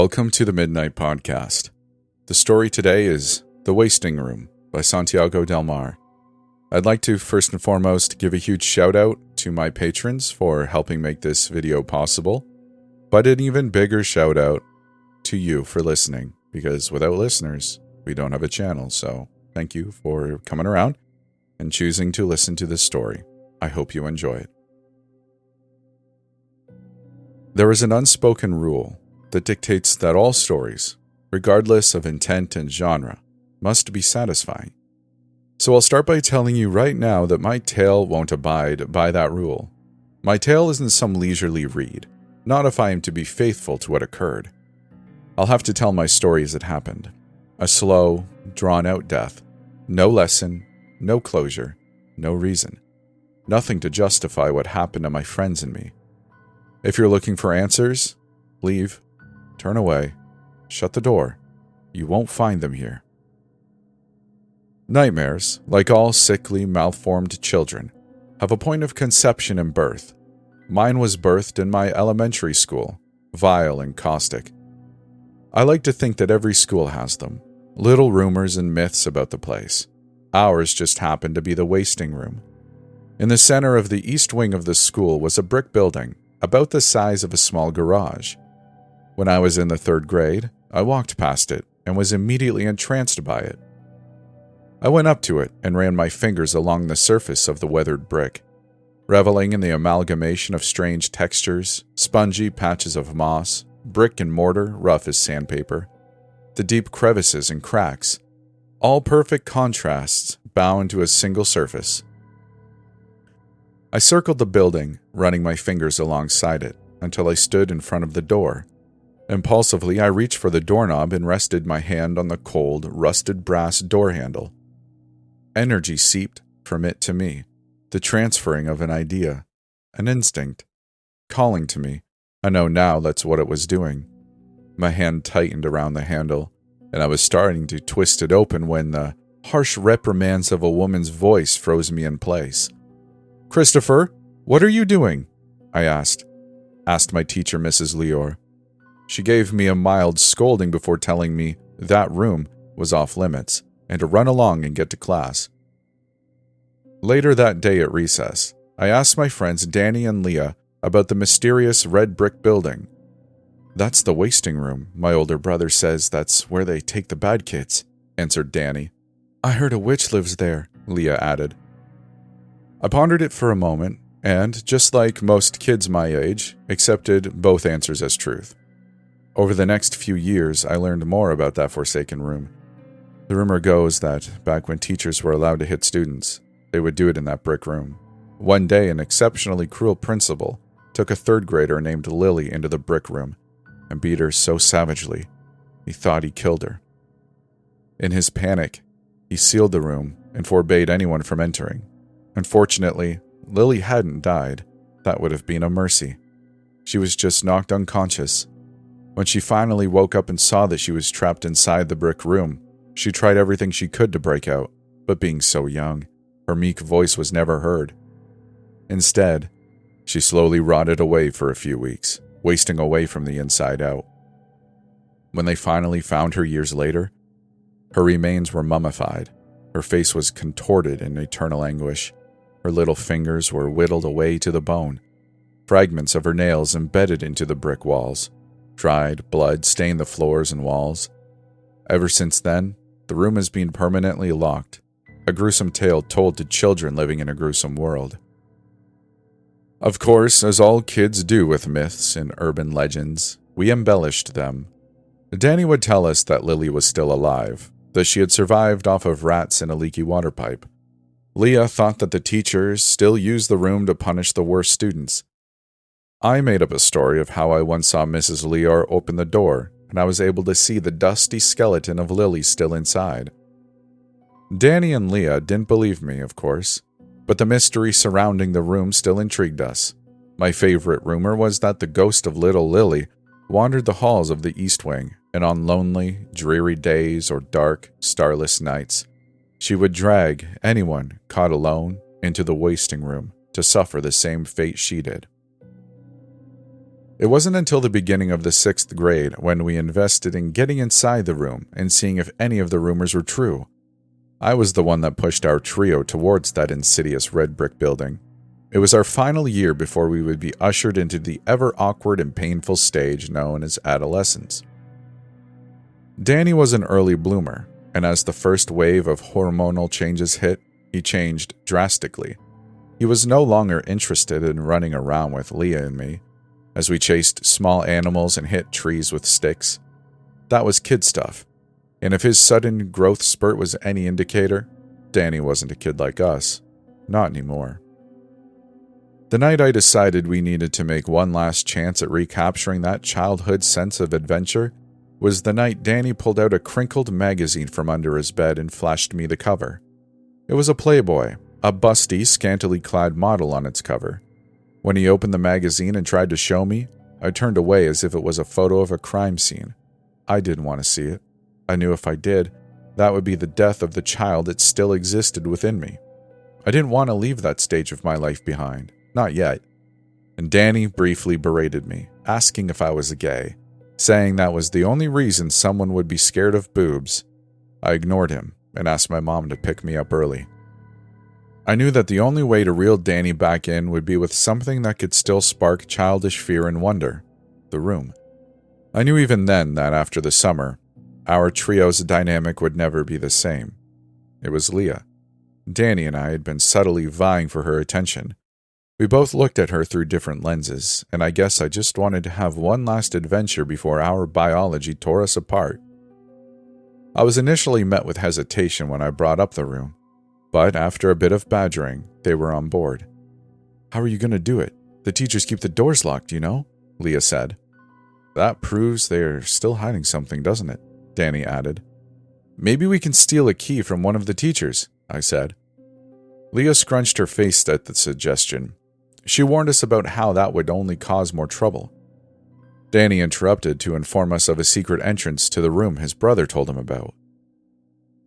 Welcome to the Midnight Podcast. The story today is The Wasting Room by Santiagodelmar. I'd like to first and foremost give a huge shout out to my patrons for helping make this video possible, but an even bigger shout out to you for listening, because without listeners, we don't have a channel, so thank you for coming around and choosing to listen to this story. I hope you enjoy it. There is an unspoken rule that dictates that all stories, regardless of intent and genre, must be satisfying. So I'll start by telling you right now that my tale won't abide by that rule. My tale isn't some leisurely read, not if I am to be faithful to what occurred. I'll have to tell my story as it happened. A slow, drawn-out death. No lesson, no closure, no reason. Nothing to justify what happened to my friends and me. If you're looking for answers, leave. Turn away. Shut the door. You won't find them here. Nightmares, like all sickly, malformed children, have a point of conception and birth. Mine was birthed in my elementary school, vile and caustic. I like to think that every school has them, little rumors and myths about the place. Ours just happened to be the wasting room. In the center of the east wing of the school was a brick building, about the size of a small garage. When I was in the 3rd grade, I walked past it and was immediately entranced by it. I went up to it and ran my fingers along the surface of the weathered brick, reveling in the amalgamation of strange textures, spongy patches of moss, brick and mortar rough as sandpaper, the deep crevices and cracks, all perfect contrasts bound to a single surface. I circled the building, running my fingers alongside it, until I stood in front of the door. Impulsively, I reached for the doorknob and rested my hand on the cold, rusted brass door handle. Energy seeped from it to me, the transferring of an idea, an instinct, calling to me. I know now that's what it was doing. My hand tightened around the handle, and I was starting to twist it open when the harsh reprimands of a woman's voice froze me in place. "Christopher, what are you doing?" I asked my teacher, Mrs. Leor. She gave me a mild scolding before telling me that room was off limits and to run along and get to class. Later that day at recess, I asked my friends Danny and Leah about the mysterious red brick building. "That's the wasting room. My older brother says that's where they take the bad kids," answered Danny. "I heard a witch lives there," Leah added. I pondered it for a moment, and, just like most kids my age, accepted both answers as truth. Over the next few years, I learned more about that forsaken room. The rumor goes that back when teachers were allowed to hit students, they would do it in that brick room. One day, an exceptionally cruel principal took a 3rd grader named Lily into the brick room and beat her so savagely, he thought he killed her. In his panic, he sealed the room and forbade anyone from entering. Unfortunately, Lily hadn't died. That would have been a mercy. She was just knocked unconscious. When she finally woke up and saw that she was trapped inside the brick room, she tried everything she could to break out, but being so young, her meek voice was never heard. Instead, she slowly rotted away for a few weeks, wasting away from the inside out. When they finally found her years later, her remains were mummified. Her face was contorted in eternal anguish. Her little fingers were whittled away to the bone. Fragments of her nails embedded into the brick walls. Dried blood stained the floors and walls. Ever since then, the room has been permanently locked, a gruesome tale told to children living in a gruesome world. Of course, as all kids do with myths and urban legends, we embellished them. Danny would tell us that Lily was still alive, that she had survived off of rats in a leaky water pipe. Leah thought that the teachers still used the room to punish the worst students. I made up a story of how I once saw Mrs. Leor open the door, and I was able to see the dusty skeleton of Lily still inside. Danny and Leah didn't believe me, of course, but the mystery surrounding the room still intrigued us. My favorite rumor was that the ghost of little Lily wandered the halls of the East Wing, and on lonely, dreary days or dark, starless nights, she would drag anyone caught alone into the wasting room to suffer the same fate she did. It wasn't until the beginning of the 6th grade when we invested in getting inside the room and seeing if any of the rumors were true. I was the one that pushed our trio towards that insidious red brick building. It was our final year before we would be ushered into the ever awkward and painful stage known as adolescence. Danny was an early bloomer, and as the first wave of hormonal changes hit, he changed drastically. He was no longer interested in running around with Leah and me, as we chased small animals and hit trees with sticks. That was kid stuff, and if his sudden growth spurt was any indicator, Danny wasn't a kid like us. Not anymore. The night I decided we needed to make one last chance at recapturing that childhood sense of adventure was the night Danny pulled out a crinkled magazine from under his bed and flashed me the cover. It was a Playboy, a busty, scantily clad model on its cover. When he opened the magazine and tried to show me, I turned away as if it was a photo of a crime scene. I didn't want to see it. I knew if I did, that would be the death of the child that still existed within me. I didn't want to leave that stage of my life behind. Not yet. And Danny briefly berated me, asking if I was gay, saying that was the only reason someone would be scared of boobs. I ignored him and asked my mom to pick me up early. I knew that the only way to reel Danny back in would be with something that could still spark childish fear and wonder: the room. I knew even then that after the summer, our trio's dynamic would never be the same. It was Leah. Danny and I had been subtly vying for her attention. We both looked at her through different lenses, and I guess I just wanted to have one last adventure before our biology tore us apart. I was initially met with hesitation when I brought up the room, but after a bit of badgering, they were on board. "How are you going to do it? The teachers keep the doors locked, you know?" Leah said. "That proves they're still hiding something, doesn't it?" Danny added. "Maybe we can steal a key from one of the teachers," I said. Leah scrunched her face at the suggestion. She warned us about how that would only cause more trouble. Danny interrupted to inform us of a secret entrance to the room his brother told him about.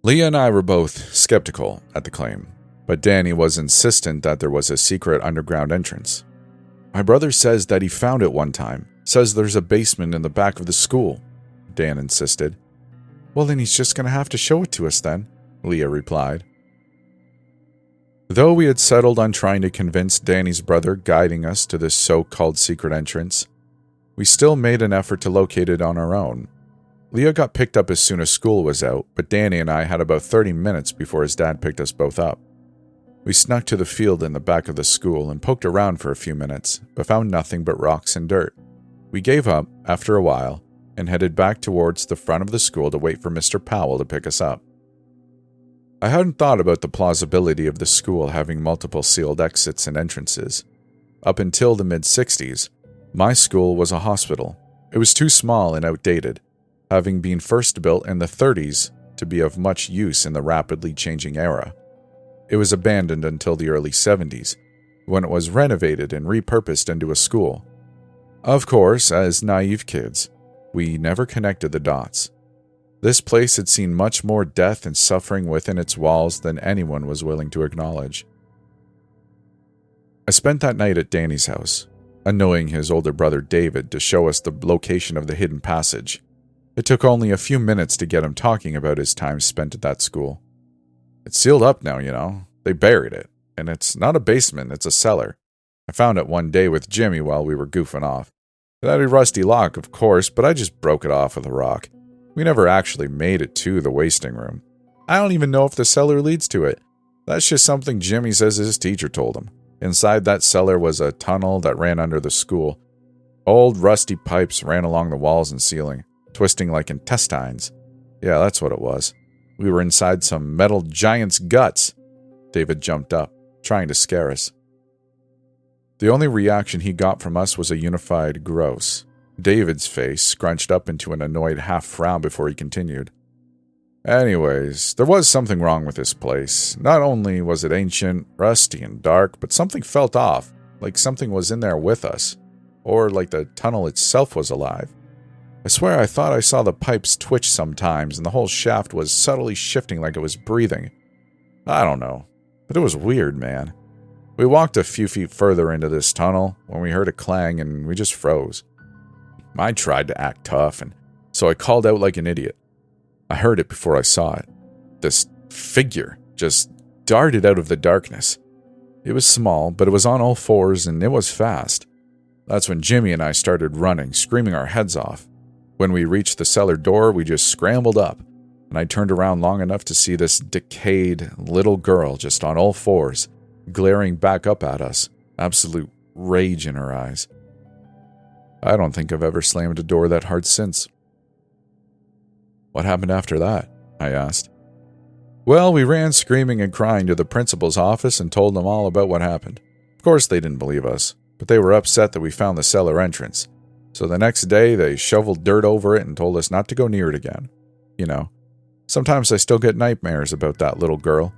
Leah and I were both skeptical at the claim, but Danny was insistent that there was a secret underground entrance. "My brother says that he found it one time, says there's a basement in the back of the school," Dan insisted. "Well, then he's just going to have to show it to us then," Leah replied. Though we had settled on trying to convince Danny's brother guiding us to this so-called secret entrance, we still made an effort to locate it on our own. Leah got picked up as soon as school was out, but Danny and I had about 30 minutes before his dad picked us both up. We snuck to the field in the back of the school and poked around for a few minutes, but found nothing but rocks and dirt. We gave up after a while and headed back towards the front of the school to wait for Mr. Powell to pick us up. I hadn't thought about the plausibility of the school having multiple sealed exits and entrances. Up until the mid-60s, my school was a hospital. It was too small and outdated, having been first built in the 30s to be of much use in the rapidly changing era. It was abandoned until the early 70s, when it was renovated and repurposed into a school. Of course, as naive kids, we never connected the dots. This place had seen much more death and suffering within its walls than anyone was willing to acknowledge. I spent that night at Danny's house, annoying his older brother David to show us the location of the hidden passage. It took only a few minutes to get him talking about his time spent at that school. "It's sealed up now, you know. They buried it. And it's not a basement, it's a cellar. I found it one day with Jimmy while we were goofing off. It had a rusty lock, of course, but I just broke it off with a rock. We never actually made it to the wasting room. I don't even know if the cellar leads to it. That's just something Jimmy says his teacher told him. Inside that cellar was a tunnel that ran under the school. Old rusty pipes ran along the walls and ceiling, twisting like intestines. Yeah, that's what it was. We were inside some metal giant's guts." David jumped up, trying to scare us. The only reaction he got from us was a unified gross. David's face scrunched up into an annoyed half-frown before he continued. "Anyways, there was something wrong with this place. Not only was it ancient, rusty, and dark, but something felt off, like something was in there with us, or like the tunnel itself was alive. I swear I thought I saw the pipes twitch sometimes, and the whole shaft was subtly shifting like it was breathing. I don't know, but it was weird, man. We walked a few feet further into this tunnel when we heard a clang and we just froze. I tried to act tough, and so I called out like an idiot. I heard it before I saw it. This figure just darted out of the darkness. It was small, but it was on all fours and it was fast. That's when Jimmy and I started running, screaming our heads off. When we reached the cellar door, we just scrambled up, and I turned around long enough to see this decayed little girl just on all fours, glaring back up at us, absolute rage in her eyes. I don't think I've ever slammed a door that hard since. What happened after that? I asked. Well, we ran screaming and crying to the principal's office and told them all about what happened. Of course they didn't believe us, but they were upset that we found the cellar entrance. So the next day they shoveled dirt over it and told us not to go near it again. You know, sometimes I still get nightmares about that little girl,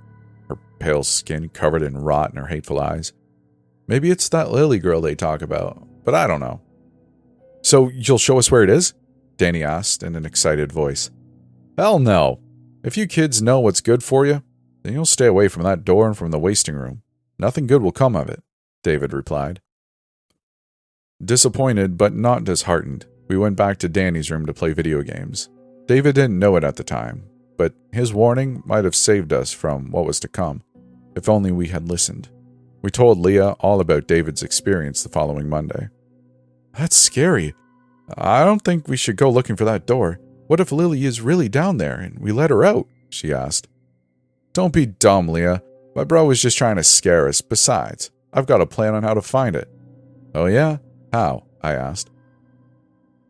her pale skin covered in rot and her hateful eyes. Maybe it's that Lily girl they talk about, but I don't know. So you'll show us where it is? Danny asked in an excited voice. Hell no. If you kids know what's good for you, then you'll stay away from that door and from the wasting room. Nothing good will come of it, David replied. Disappointed but not disheartened, we went back to Danny's room to play video games. David didn't know it at the time, but his warning might have saved us from what was to come, if only we had listened. We told Leah all about David's experience the following Monday. That's scary. I don't think we should go looking for that door. What if Lily is really down there and we let her out? She asked. Don't be dumb, Leah. My bro was just trying to scare us. Besides, I've got a plan on how to find it. Oh yeah? How? I asked.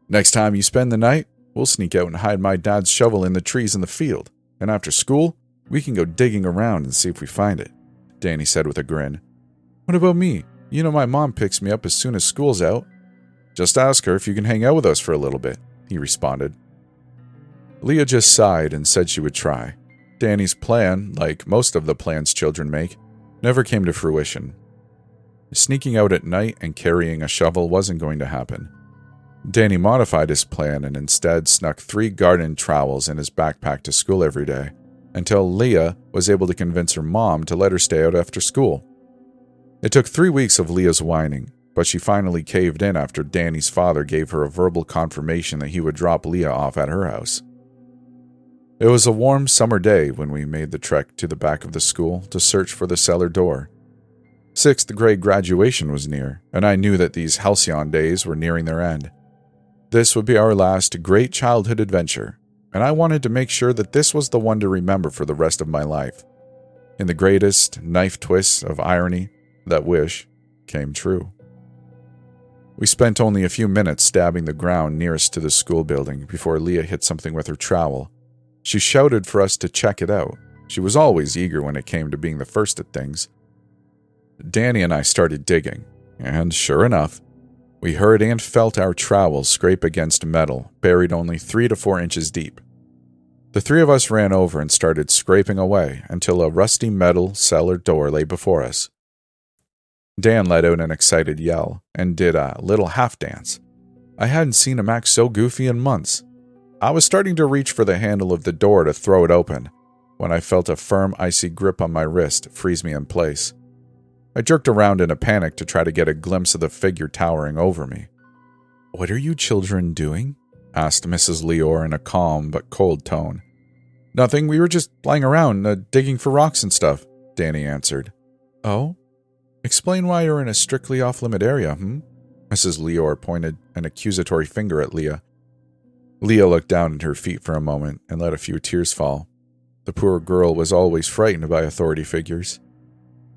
Next time you spend the night, we'll sneak out and hide my dad's shovel in the trees in the field. And after school, we can go digging around and see if we find it, Danny said with a grin. What about me? You know my mom picks me up as soon as school's out. Just ask her if you can hang out with us for a little bit, he responded. Leah just sighed and said she would try. Danny's plan, like most of the plans children make, never came to fruition. Sneaking out at night and carrying a shovel wasn't going to happen. Danny modified his plan and instead snuck 3 garden trowels in his backpack to school every day, until Leah was able to convince her mom to let her stay out after school. It took 3 weeks of Leah's whining, but she finally caved in after Danny's father gave her a verbal confirmation that he would drop Leah off at her house. It was a warm summer day when we made the trek to the back of the school to search for the cellar door. 6th grade graduation was near, and I knew that these halcyon days were nearing their end. This would be our last great childhood adventure, and I wanted to make sure that this was the one to remember for the rest of my life. In the greatest knife twist of irony, that wish came true. We spent only a few minutes stabbing the ground nearest to the school building before Leah hit something with her trowel. She shouted for us to check it out. She was always eager when it came to being the first at things. Danny and I started digging, and sure enough, we heard and felt our trowels scrape against metal, buried only 3 to 4 inches deep. The 3 of us ran over and started scraping away until a rusty metal cellar door lay before us. Dan let out an excited yell and did a little half dance. I hadn't seen him act so goofy in months. I was starting to reach for the handle of the door to throw it open when I felt a firm, icy grip on my wrist freeze me in place. I jerked around in a panic to try to get a glimpse of the figure towering over me. "What are you children doing?" asked Mrs. Leor in a calm but cold tone. "Nothing, we were just playing around, digging for rocks and stuff," Danny answered. "Oh? Explain why you're in a strictly off-limit area, Mrs. Leor pointed an accusatory finger at Leah. Leah looked down at her feet for a moment and let a few tears fall. The poor girl was always frightened by authority figures.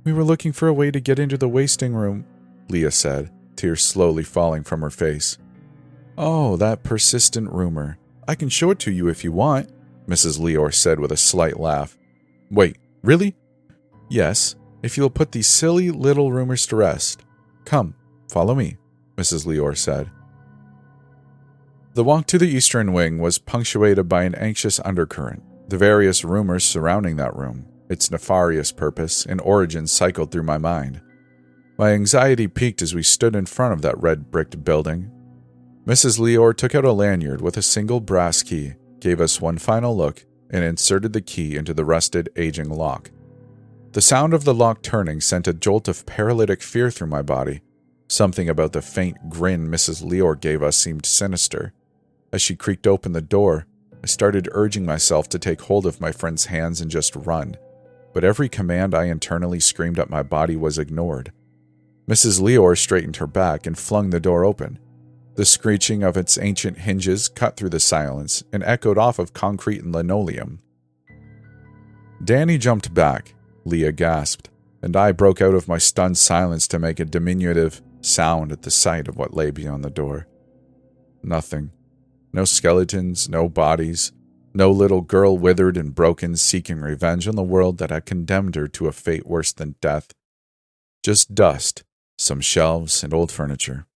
"We were looking for a way to get into the wasting room," Leah said, tears slowly falling from her face. "Oh, that persistent rumor. I can show it to you if you want," Mrs. Leor said with a slight laugh. "Wait, really?" "Yes, if you'll put these silly little rumors to rest. Come, follow me," Mrs. Leor said. The walk to the eastern wing was punctuated by an anxious undercurrent. The various rumors surrounding that room, its nefarious purpose and origin cycled through my mind. My anxiety peaked as we stood in front of that red-bricked building. Mrs. Leor took out a lanyard with a single brass key, gave us one final look, and inserted the key into the rusted, aging lock. The sound of the lock turning sent a jolt of paralytic fear through my body. Something about the faint grin Mrs. Leor gave us seemed sinister. As she creaked open the door, I started urging myself to take hold of my friend's hands and just run, but every command I internally screamed at my body was ignored. Mrs. Leor straightened her back and flung the door open. The screeching of its ancient hinges cut through the silence and echoed off of concrete and linoleum. Danny jumped back, Leah gasped, and I broke out of my stunned silence to make a diminutive sound at the sight of what lay beyond the door. Nothing. No skeletons, no bodies, no little girl withered and broken seeking revenge on the world that had condemned her to a fate worse than death. Just dust, some shelves, and old furniture.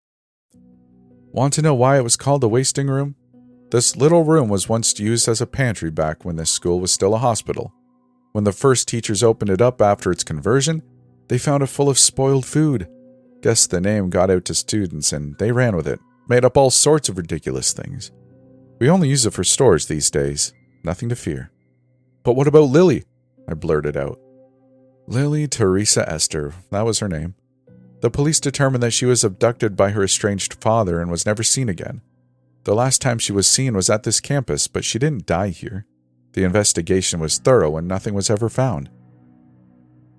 Want to know why it was called the wasting room? This little room was once used as a pantry back when this school was still a hospital. When the first teachers opened it up after its conversion, they found it full of spoiled food. Guess the name got out to students and they ran with it, made up all sorts of ridiculous things. We only use it for stores these days. Nothing to fear. But what about Lily? I blurted out. Lily Teresa Esther, that was her name. The police determined that she was abducted by her estranged father and was never seen again. The last time she was seen was at this campus, but she didn't die here. The investigation was thorough and nothing was ever found.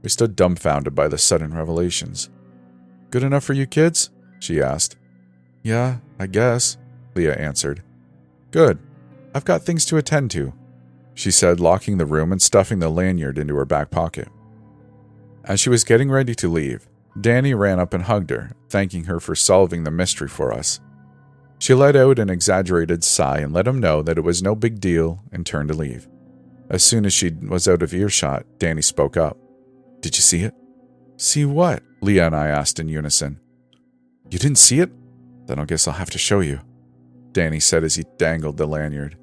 We stood dumbfounded by the sudden revelations. Good enough for you kids? She asked. Yeah, I guess, Leah answered. Good. I've got things to attend to, she said, locking the room and stuffing the lanyard into her back pocket. As she was getting ready to leave, Danny ran up and hugged her, thanking her for solving the mystery for us. She let out an exaggerated sigh and let him know that it was no big deal and turned to leave. As soon as she was out of earshot, Danny spoke up. Did you see it? See what? Leah and I asked in unison. You didn't see it? Then I guess I'll have to show you, Danny said as he dangled the lanyard.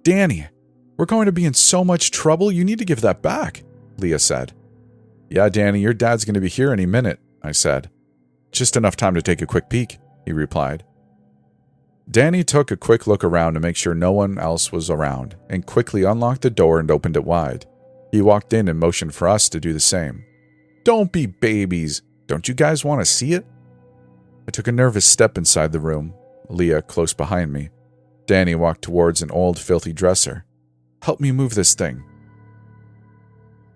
Danny, we're going to be in so much trouble, you need to give that back, Leah said. Yeah, Danny, your dad's going to be here any minute, I said. Just enough time to take a quick peek, he replied. Danny took a quick look around to make sure no one else was around and quickly unlocked the door and opened it wide. He walked in and motioned for us to do the same. Don't be babies. Don't you guys want to see it? I took a nervous step inside the room, Leah close behind me. Danny walked towards an old, filthy dresser. Help me move this thing.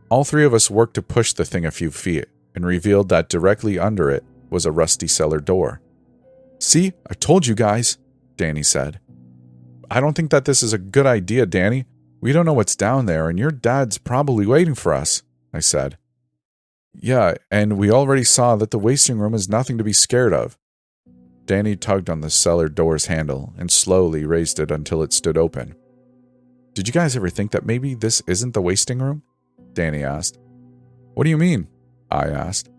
All three of us worked to push the thing a few feet and revealed that directly under it was a rusty cellar door. See, I told you guys, Danny said. I don't think that this is a good idea, Danny. We don't know what's down there, and your dad's probably waiting for us, I said. Yeah, and we already saw that the wasting room is nothing to be scared of. Danny tugged on the cellar door's handle and slowly raised it until it stood open. Did you guys ever think that maybe this isn't the wasting room? Danny asked. What do you mean? I asked.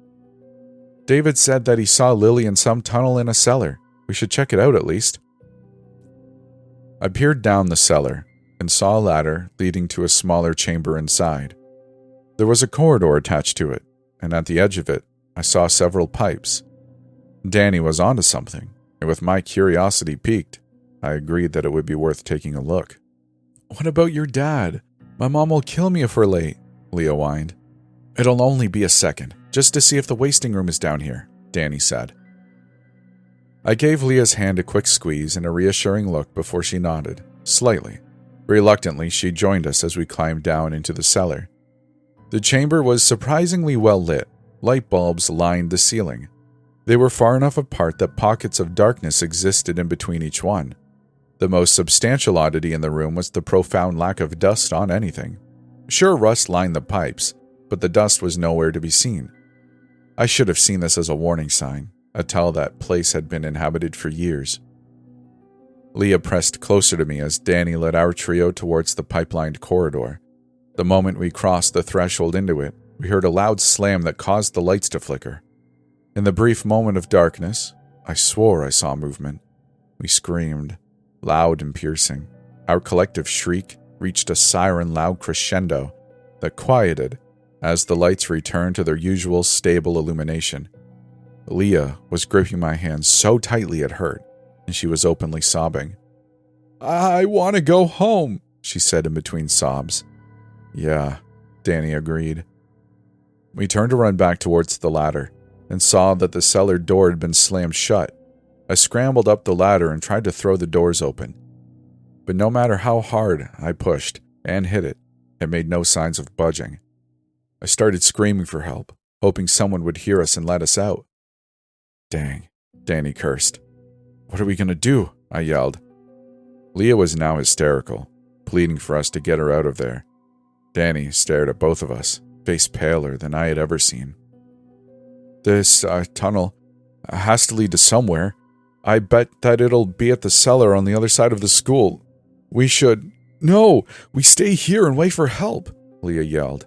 David said that he saw Lily in some tunnel in a cellar. We should check it out at least. I peered down the cellar and saw a ladder leading to a smaller chamber inside. There was a corridor attached to it, and at the edge of it, I saw several pipes. Danny was onto something, and with my curiosity piqued, I agreed that it would be worth taking a look. What about your dad? My mom will kill me if we're late, Leah whined. It'll only be a second, just to see if the wasting room is down here, Danny said. I gave Leah's hand a quick squeeze and a reassuring look before she nodded, slightly. Reluctantly, she joined us as we climbed down into the cellar. The chamber was surprisingly well lit. Light bulbs lined the ceiling. They were far enough apart that pockets of darkness existed in between each one. The most substantial oddity in the room was the profound lack of dust on anything. Sure, rust lined the pipes, but the dust was nowhere to be seen. I should have seen this as a warning sign, a tell that place had been inhabited for years. Leah pressed closer to me as Danny led our trio towards the pipelined corridor. The moment we crossed the threshold into it, we heard a loud slam that caused the lights to flicker. In the brief moment of darkness, I swore I saw movement. We screamed, loud and piercing. Our collective shriek reached a siren-loud crescendo that quieted as the lights returned to their usual stable illumination. Leah was gripping my hand so tightly it hurt, and she was openly sobbing. I want to go home, she said in between sobs. Yeah, Danny agreed. We turned to run back towards the ladder, and saw that the cellar door had been slammed shut. I scrambled up the ladder and tried to throw the doors open. But no matter how hard I pushed and hit it made no signs of budging. I started screaming for help, hoping someone would hear us and let us out. "Dang," Danny cursed. "What are we going to do?" I yelled. Leah was now hysterical, pleading for us to get her out of there. Danny stared at both of us, face paler than I had ever seen. "This tunnel has to lead to somewhere. I bet that it'll be at the cellar on the other side of the school. We should—" "No, we stay here and wait for help," Leah yelled.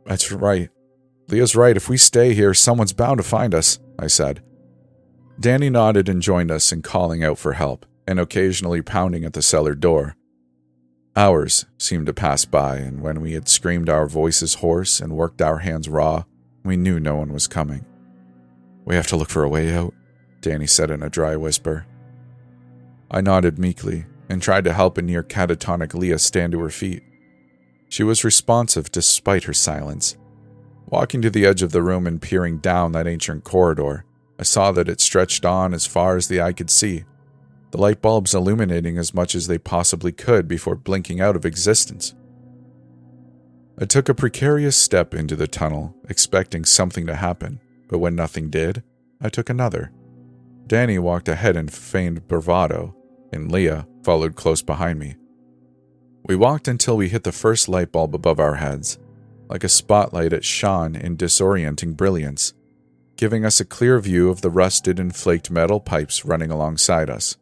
"That's right. Leah's right. If we stay here, someone's bound to find us," I said. Danny nodded and joined us in calling out for help and occasionally pounding at the cellar door. Hours seemed to pass by, and when we had screamed our voices hoarse and worked our hands raw, we knew no one was coming. "We have to look for a way out," Danny said in a dry whisper. I nodded meekly and tried to help a near catatonic Leah stand to her feet. She was responsive despite her silence. Walking to the edge of the room and peering down that ancient corridor, I saw that it stretched on as far as the eye could see, the light bulbs illuminating as much as they possibly could before blinking out of existence. I took a precarious step into the tunnel, expecting something to happen, but when nothing did, I took another. Danny walked ahead in feigned bravado, and Leah followed close behind me. We walked until we hit the first light bulb above our heads. Like a spotlight, it shone in disorienting brilliance, giving us a clear view of the rusted and flaked metal pipes running alongside us.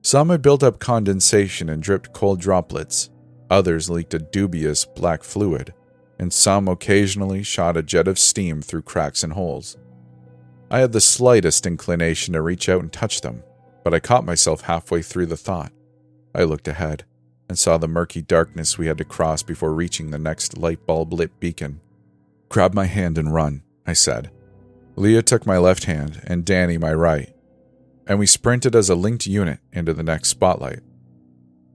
Some had built up condensation and dripped cold droplets, others leaked a dubious black fluid, and some occasionally shot a jet of steam through cracks and holes. I had the slightest inclination to reach out and touch them, but I caught myself halfway through the thought. I looked ahead and saw the murky darkness we had to cross before reaching the next light bulb lit beacon. "Grab my hand and run," I said. Leah took my left hand and Danny my right, and we sprinted as a linked unit into the next spotlight.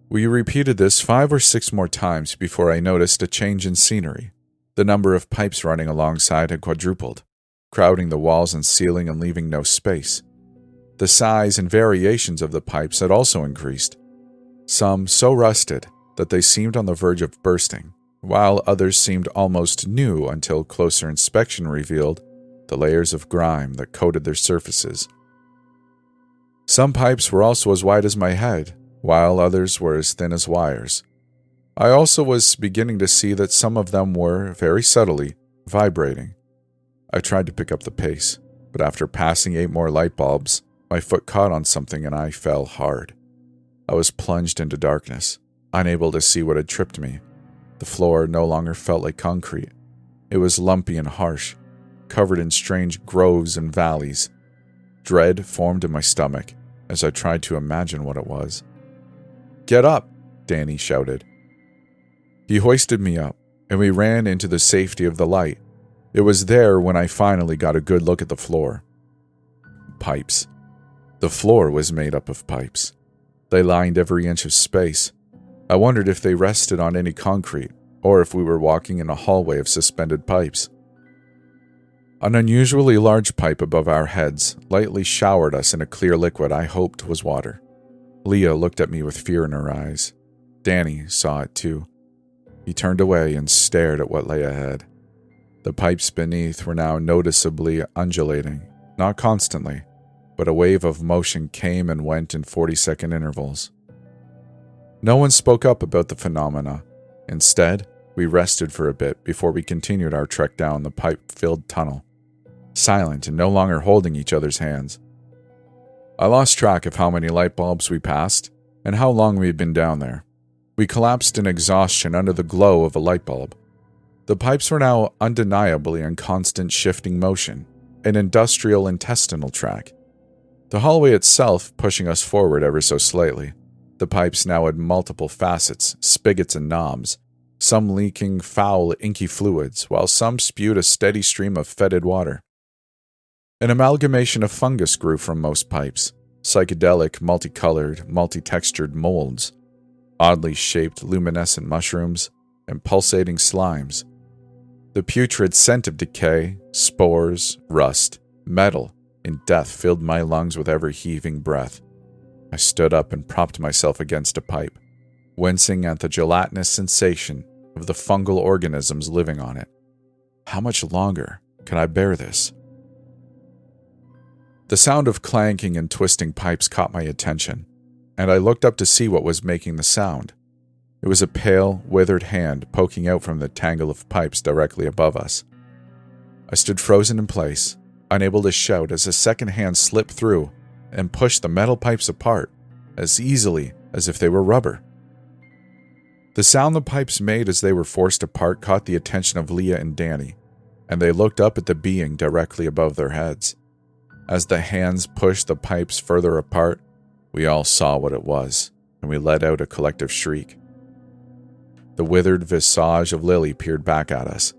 We repeated this 5 or 6 more times before I noticed a change in scenery. The number of pipes running alongside had quadrupled, crowding the walls and ceiling and leaving no space. The size and variations of the pipes had also increased, some so rusted that they seemed on the verge of bursting, while others seemed almost new until closer inspection revealed the layers of grime that coated their surfaces. Some pipes were also as wide as my head, while others were as thin as wires. I also was beginning to see that some of them were, very subtly, vibrating. I tried to pick up the pace, but after passing 8 more light bulbs, my foot caught on something and I fell hard. I was plunged into darkness, unable to see what had tripped me. The floor no longer felt like concrete. It was lumpy and harsh, covered in strange groves and valleys. Dread formed in my stomach as I tried to imagine what it was. "Get up!" Danny shouted. He hoisted me up, and we ran into the safety of the light. It was there when I finally got a good look at the floor. Pipes. The floor was made up of pipes. They lined every inch of space. I wondered if they rested on any concrete, or if we were walking in a hallway of suspended pipes. An unusually large pipe above our heads lightly showered us in a clear liquid I hoped was water. Leah looked at me with fear in her eyes. Danny saw it too. He turned away and stared at what lay ahead. The pipes beneath were now noticeably undulating, not constantly, but a wave of motion came and went in 40-second intervals. No one spoke up about the phenomena. Instead, we rested for a bit before we continued our trek down the pipe-filled tunnel, silent and no longer holding each other's hands. I lost track of how many light bulbs we passed and how long we had been down there. We collapsed in exhaustion under the glow of a light bulb. The pipes were now undeniably in constant shifting motion, an industrial intestinal track. The hallway itself pushing us forward ever so slightly. The pipes now had multiple facets, spigots and knobs, some leaking foul, inky fluids, while some spewed a steady stream of fetid water. An amalgamation of fungus grew from most pipes, psychedelic, multicolored, multi-textured molds, oddly shaped luminescent mushrooms, and pulsating slimes. The putrid scent of decay, spores, rust, Metal and death filled my lungs with every heaving breath. I stood up and propped myself against a pipe, wincing at the gelatinous sensation of the fungal organisms living on it. How much longer can I bear this? The sound of clanking and twisting pipes caught my attention, and I looked up to see what was making the sound. It was a pale, withered hand poking out from the tangle of pipes directly above us. I stood frozen in place, unable to shout as a second hand slipped through and pushed the metal pipes apart as easily as if they were rubber. The sound the pipes made as they were forced apart caught the attention of Leah and Danny, and they looked up at the being directly above their heads. As the hands pushed the pipes further apart, we all saw what it was, and we let out a collective shriek. The withered visage of Lily peered back at us,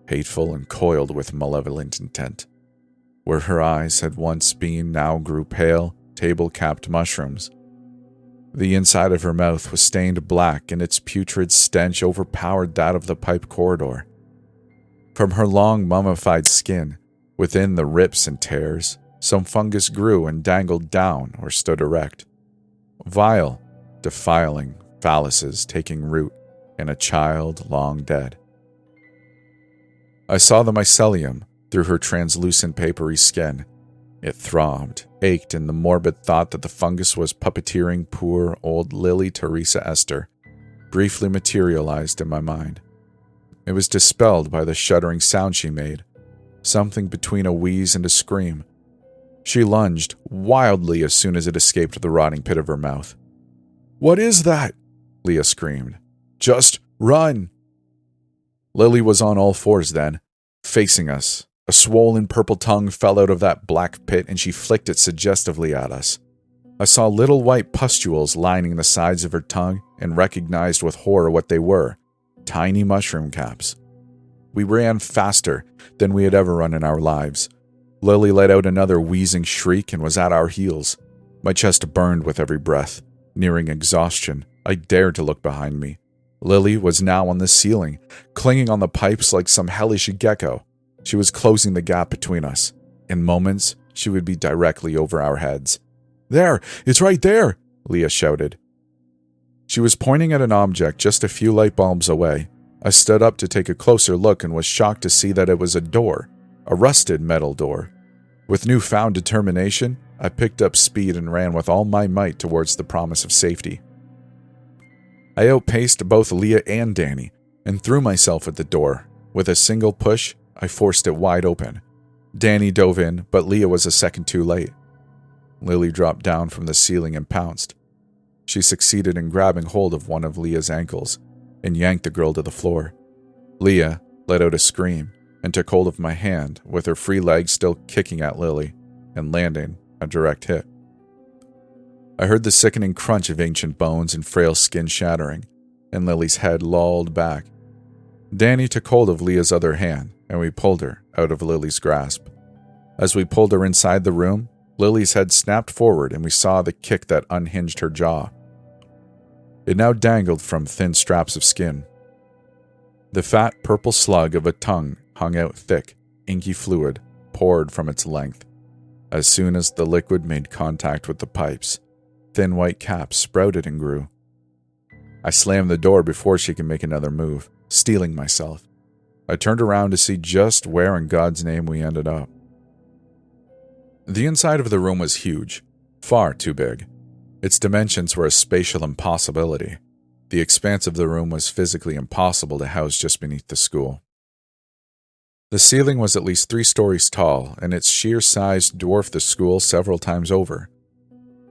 hateful and coiled with malevolent intent. Where her eyes had once been now grew pale, table-capped mushrooms. The inside of her mouth was stained black, and its putrid stench overpowered that of the pipe corridor. From her long mummified skin, within the rips and tears, some fungus grew and dangled down or stood erect. Vile, defiling phalluses taking root in a child long dead. I saw the mycelium through her translucent papery skin. It throbbed, ached in the morbid thought that the fungus was puppeteering poor old Lily Teresa Esther, briefly materialized in my mind. It was dispelled by the shuddering sound she made, something between a wheeze and a scream. She lunged wildly as soon as it escaped the rotting pit of her mouth. "What is that?" Leah screamed. "Just run!" Lily was on all fours then, facing us. A swollen purple tongue fell out of that black pit and she flicked it suggestively at us. I saw little white pustules lining the sides of her tongue and recognized with horror what they were: tiny mushroom caps. We ran faster than we had ever run in our lives. Lily let out another wheezing shriek and was at our heels. My chest burned with every breath. Nearing exhaustion, I dared to look behind me. Lily was now on the ceiling, clinging on the pipes like some hellish gecko. She was closing the gap between us. In moments, she would be directly over our heads. "There! It's right there!" Leah shouted. She was pointing at an object just a few light bulbs away. I stood up to take a closer look and was shocked to see that it was a door, a rusted metal door. With newfound determination, I picked up speed and ran with all my might towards the promise of safety. I outpaced both Leah and Danny and threw myself at the door. With a single push, I forced it wide open. Danny dove in, but Leah was a second too late. Lily dropped down from the ceiling and pounced. She succeeded in grabbing hold of one of Leah's ankles and yanked the girl to the floor. Leah let out a scream and took hold of my hand, with her free leg still kicking at Lily and landing a direct hit. I heard the sickening crunch of ancient bones and frail skin shattering, and Lily's head lolled back. Danny took hold of Leah's other hand, and we pulled her out of Lily's grasp. As we pulled her inside the room, Lily's head snapped forward and we saw the kick that unhinged her jaw. It now dangled from thin straps of skin. The fat purple slug of a tongue hung out thick, inky fluid poured from its length. As soon as the liquid made contact with the pipes, thin white caps sprouted and grew. I slammed the door before she could make another move, steeling myself. I turned around to see just where in God's name we ended up. The inside of the room was huge, far too big. Its dimensions were a spatial impossibility. The expanse of the room was physically impossible to house just beneath the school. The ceiling was at least 3 stories tall, and its sheer size dwarfed the school several times over.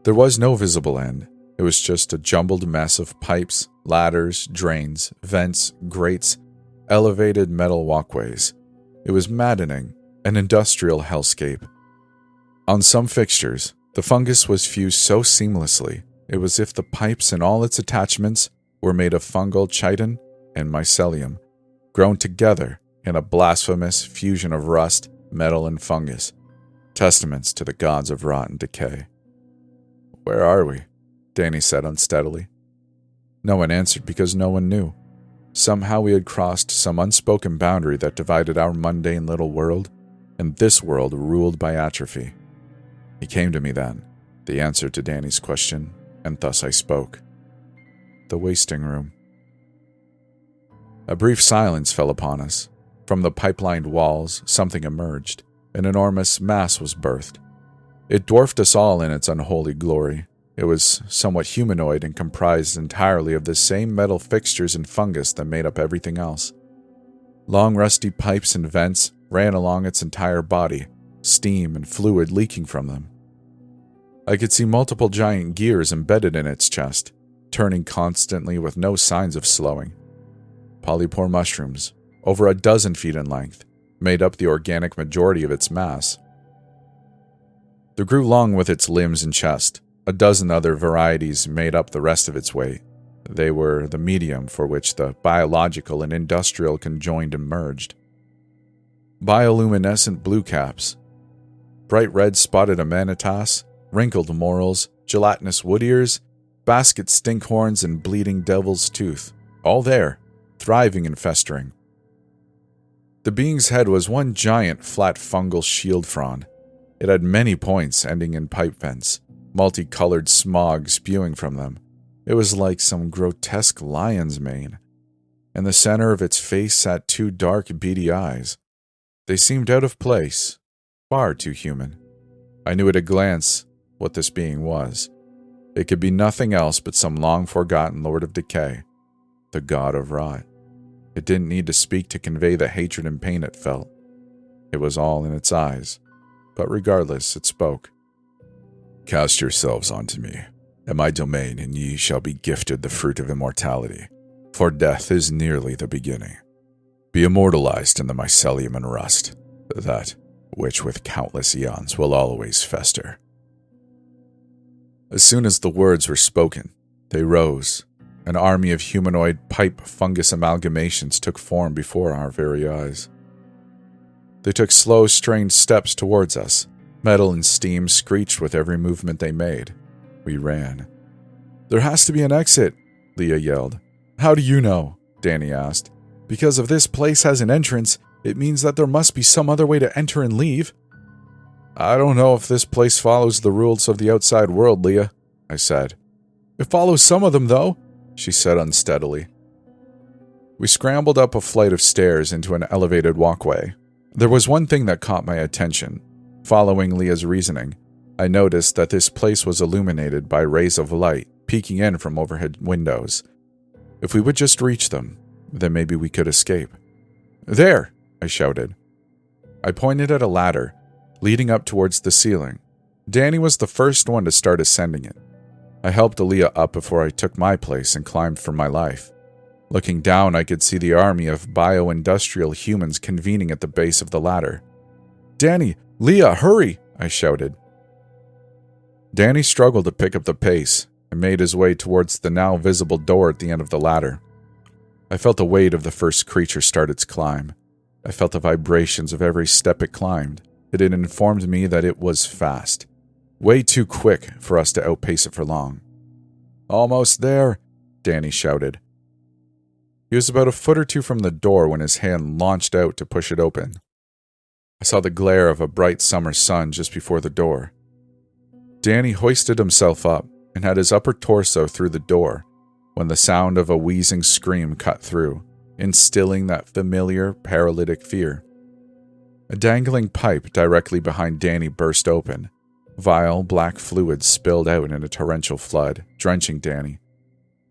There was no visible end. It was just a jumbled mess of pipes, ladders, drains, vents, grates, elevated metal walkways. It was maddening, an industrial hellscape. On some fixtures, the fungus was fused so seamlessly, it was as if the pipes and all its attachments were made of fungal chitin and mycelium, grown together in a blasphemous fusion of rust, metal, and fungus, testaments to the gods of rot and decay. "Where are we?" Danny said unsteadily. No one answered because no one knew. Somehow we had crossed some unspoken boundary that divided our mundane little world and this world ruled by atrophy. He came to me then, the answer to Danny's question, and thus I spoke. The wasting room. A brief silence fell upon us. From the pipe-lined walls, something emerged. An enormous mass was birthed. It dwarfed us all in its unholy glory. It was somewhat humanoid and comprised entirely of the same metal fixtures and fungus that made up everything else. Long rusty pipes and vents ran along its entire body, steam and fluid leaking from them. I could see multiple giant gears embedded in its chest, turning constantly with no signs of slowing. Polypore mushrooms, over a dozen feet in length, made up the organic majority of its mass. They grew long with its limbs and chest. A dozen other varieties made up the rest of its weight. They were the medium for which the biological and industrial conjoined and merged. Bioluminescent blue caps, bright red spotted amanitas, wrinkled morels, gelatinous wood ears, basket stinkhorns, and bleeding devil's tooth, all there, thriving and festering. The being's head was one giant flat fungal shield frond. It had many points ending in pipe vents, multicolored smog spewing from them. It was like some grotesque lion's mane. In the center of its face sat two dark, beady eyes. They seemed out of place, far too human. I knew at a glance what this being was. It could be nothing else but some long-forgotten Lord of Decay, the god of rot. It didn't need to speak to convey the hatred and pain it felt. It was all in its eyes, but regardless, it spoke. Cast yourselves onto me, in my domain, and ye shall be gifted the fruit of immortality, for death is nearly the beginning. Be immortalized in the mycelium and rust, that which with countless eons will always fester. As soon as the words were spoken, they rose. An army of humanoid pipe fungus amalgamations took form before our very eyes. They took slow, strained steps towards us. Metal and steam screeched with every movement they made. We ran. There has to be an exit, Leah yelled. How do you know? Danny asked. Because if this place has an entrance, it means that there must be some other way to enter and leave. I don't know if this place follows the rules of the outside world, Leah, I said. It follows some of them, though, she said unsteadily. We scrambled up a flight of stairs into an elevated walkway. There was one thing that caught my attention. Following Leah's reasoning, I noticed that this place was illuminated by rays of light peeking in from overhead windows. If we would just reach them, then maybe we could escape. There, I shouted. I pointed at a ladder, leading up towards the ceiling. Danny was the first one to start ascending it. I helped Leah up before I took my place and climbed for my life. Looking down, I could see the army of bio-industrial humans convening at the base of the ladder. Danny, Leah, hurry, I shouted. Danny struggled to pick up the pace and made his way towards the now visible door at the end of the ladder. I felt the weight of the first creature start its climb. I felt the vibrations of every step it climbed. It had informed me that it was fast. Way too quick for us to outpace it for long. Almost there, Danny shouted. He was about a foot or two from the door when his hand launched out to push it open. I saw the glare of a bright summer sun just before the door. Danny hoisted himself up and had his upper torso through the door when the sound of a wheezing scream cut through, instilling that familiar paralytic fear. A dangling pipe directly behind Danny burst open. Vile black fluid spilled out in a torrential flood, drenching Danny.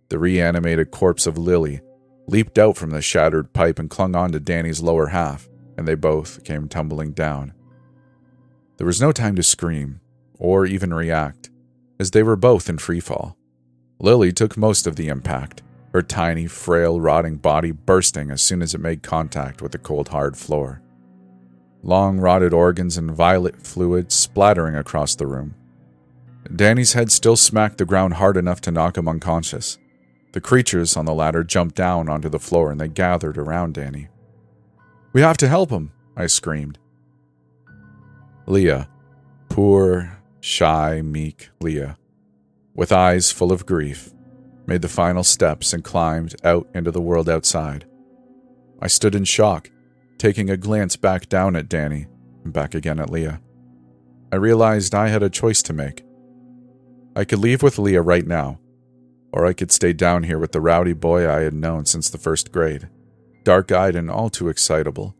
The reanimated corpse of Lily leaped out from the shattered pipe and clung on to Danny's lower half, and they both came tumbling down. There was no time to scream, or even react, as they were both in freefall. Lily took most of the impact, her tiny, frail, rotting body bursting as soon as it made contact with the cold, hard floor. Long rotted organs and violet fluid splattering across the room. Danny's head still smacked the ground hard enough to knock him unconscious. The creatures on the ladder jumped down onto the floor and they gathered around Danny. We have to help him, I screamed. Leah, poor, shy, meek Leah, with eyes full of grief, made the final steps and climbed out into the world outside. I stood in shock, taking a glance back down at Danny, back again at Leah. I realized I had a choice to make. I could leave with Leah right now, or I could stay down here with the rowdy boy I had known since the first grade, dark-eyed and all too excitable,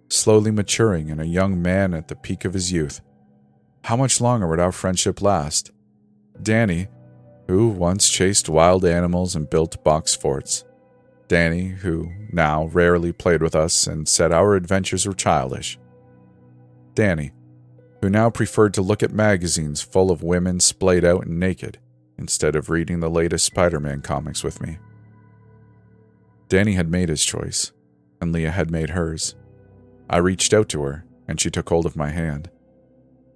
slowly maturing in a young man at the peak of his youth. How much longer would our friendship last? Danny, who once chased wild animals and built box forts. Danny, who now rarely played with us and said our adventures were childish. Danny, who now preferred to look at magazines full of women splayed out and naked, instead of reading the latest Spider-Man comics with me. Danny had made his choice, and Leah had made hers. I reached out to her, and she took hold of my hand.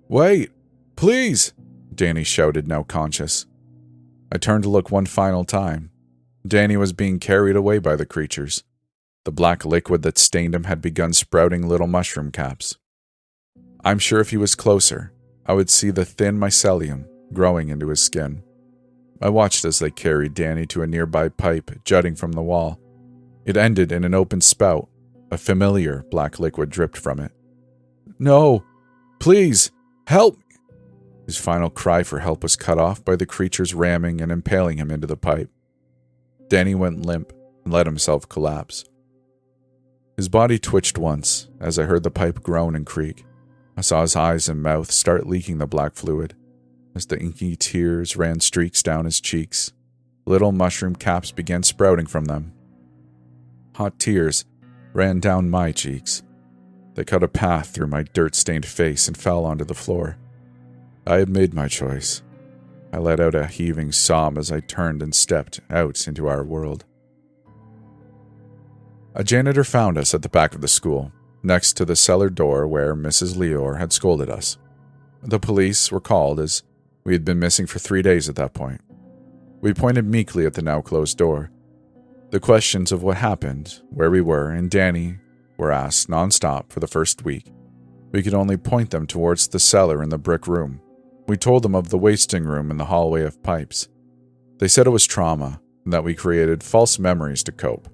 "Wait! Please!" Danny shouted, now conscious. I turned to look one final time. Danny was being carried away by the creatures. The black liquid that stained him had begun sprouting little mushroom caps. I'm sure if he was closer, I would see the thin mycelium growing into his skin. I watched as they carried Danny to a nearby pipe jutting from the wall. It ended in an open spout. A familiar black liquid dripped from it. "No! Please! Help me!" His final cry for help was cut off by the creatures ramming and impaling him into the pipe. Danny went limp and let himself collapse. His body twitched once as I heard the pipe groan and creak. I saw his eyes and mouth start leaking the black fluid. As the inky tears ran streaks down his cheeks, little mushroom caps began sprouting from them. Hot tears ran down my cheeks. They cut a path through my dirt-stained face and fell onto the floor. I had made my choice. I let out a heaving sob as I turned and stepped out into our world. A janitor found us at the back of the school, next to the cellar door where Mrs. Leor had scolded us. The police were called as we had been missing for 3 days at that point. We pointed meekly at the now closed door. The questions of what happened, where we were, and Danny were asked nonstop for the first week. We could only point them towards the cellar and the brick room. We told them of the wasting room and the hallway of pipes. They said it was trauma, and that we created false memories to cope.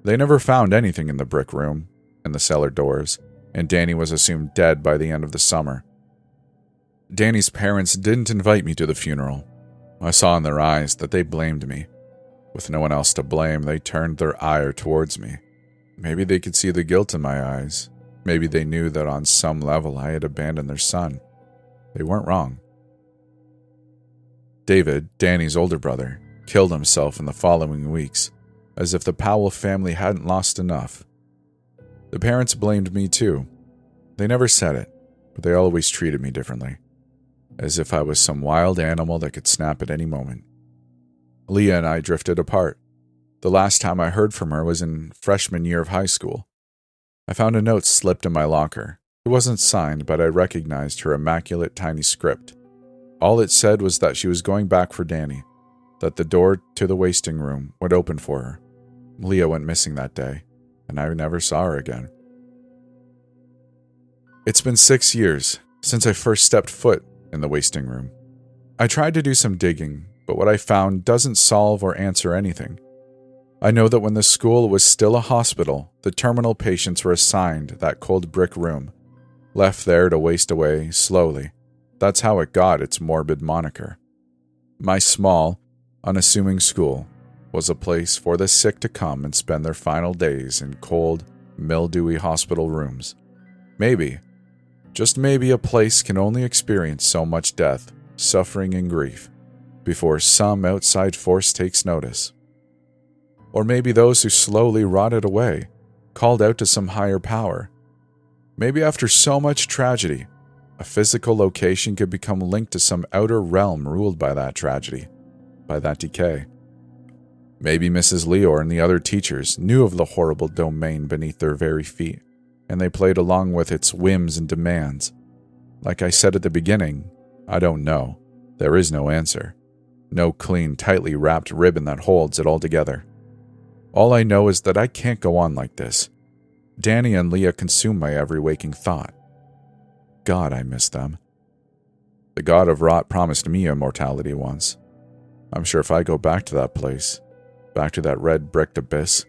They never found anything in the brick room and the cellar doors, and Danny was assumed dead by the end of the summer. Danny's parents didn't invite me to the funeral. I saw in their eyes that they blamed me. With no one else to blame, they turned their ire towards me. Maybe they could see the guilt in my eyes. Maybe they knew that on some level I had abandoned their son. They weren't wrong. David, Danny's older brother, killed himself in the following weeks, as if the Powell family hadn't lost enough. The parents blamed me too. They never said it, but they always treated me differently, as if I was some wild animal that could snap at any moment. Leah and I drifted apart. The last time I heard from her was in freshman year of high school. I found a note slipped in my locker. It wasn't signed, but I recognized her immaculate tiny script. All it said was that she was going back for Danny, that the door to the wasting room would open for her. Leah went missing that day, and I never saw her again. It's been 6 years since I first stepped foot in the wasting room. I tried to do some digging, but what I found doesn't solve or answer anything. I know that when the school was still a hospital, the terminal patients were assigned that cold brick room, left there to waste away slowly. That's how it got its morbid moniker. My small, unassuming school was a place for the sick to come and spend their final days in cold, mildewy hospital rooms. Maybe, just maybe, a place can only experience so much death, suffering, and grief before some outside force takes notice. Or maybe those who slowly rotted away called out to some higher power. Maybe after so much tragedy, a physical location could become linked to some outer realm ruled by that tragedy, by that decay. Maybe Mrs. Leor and the other teachers knew of the horrible domain beneath their very feet, and they played along with its whims and demands. Like I said at the beginning, I don't know. There is no answer. No clean, tightly wrapped ribbon that holds it all together. All I know is that I can't go on like this. Danny and Leah consume my every waking thought. God, I miss them. The god of rot promised me immortality once. I'm sure if I go back to that place, back to that red bricked abyss,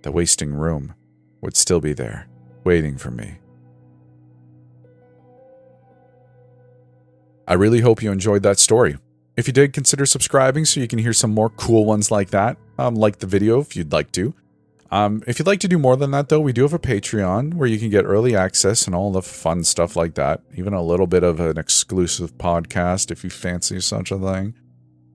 the wasting room would still be there, waiting for me. I really hope you enjoyed that story. If you did, consider subscribing so you can hear some more cool ones like that. Like the video if you'd like to. If you'd like to do more than that, though, we do have a Patreon where you can get early access and all the fun stuff like that. Even a little bit of an exclusive podcast if you fancy such a thing.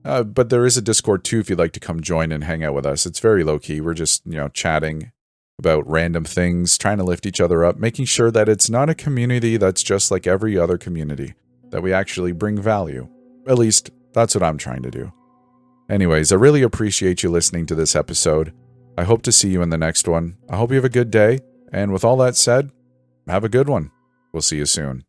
But there is a Discord, too, if you'd like to come join and hang out with us. It's very low-key. We're just, chatting about random things, trying to lift each other up, making sure that it's not a community that's just like every other community, that we actually bring value. At least, that's what I'm trying to do. Anyways, I really appreciate you listening to this episode. I hope to see you in the next one. I hope you have a good day. And with all that said, have a good one. We'll see you soon.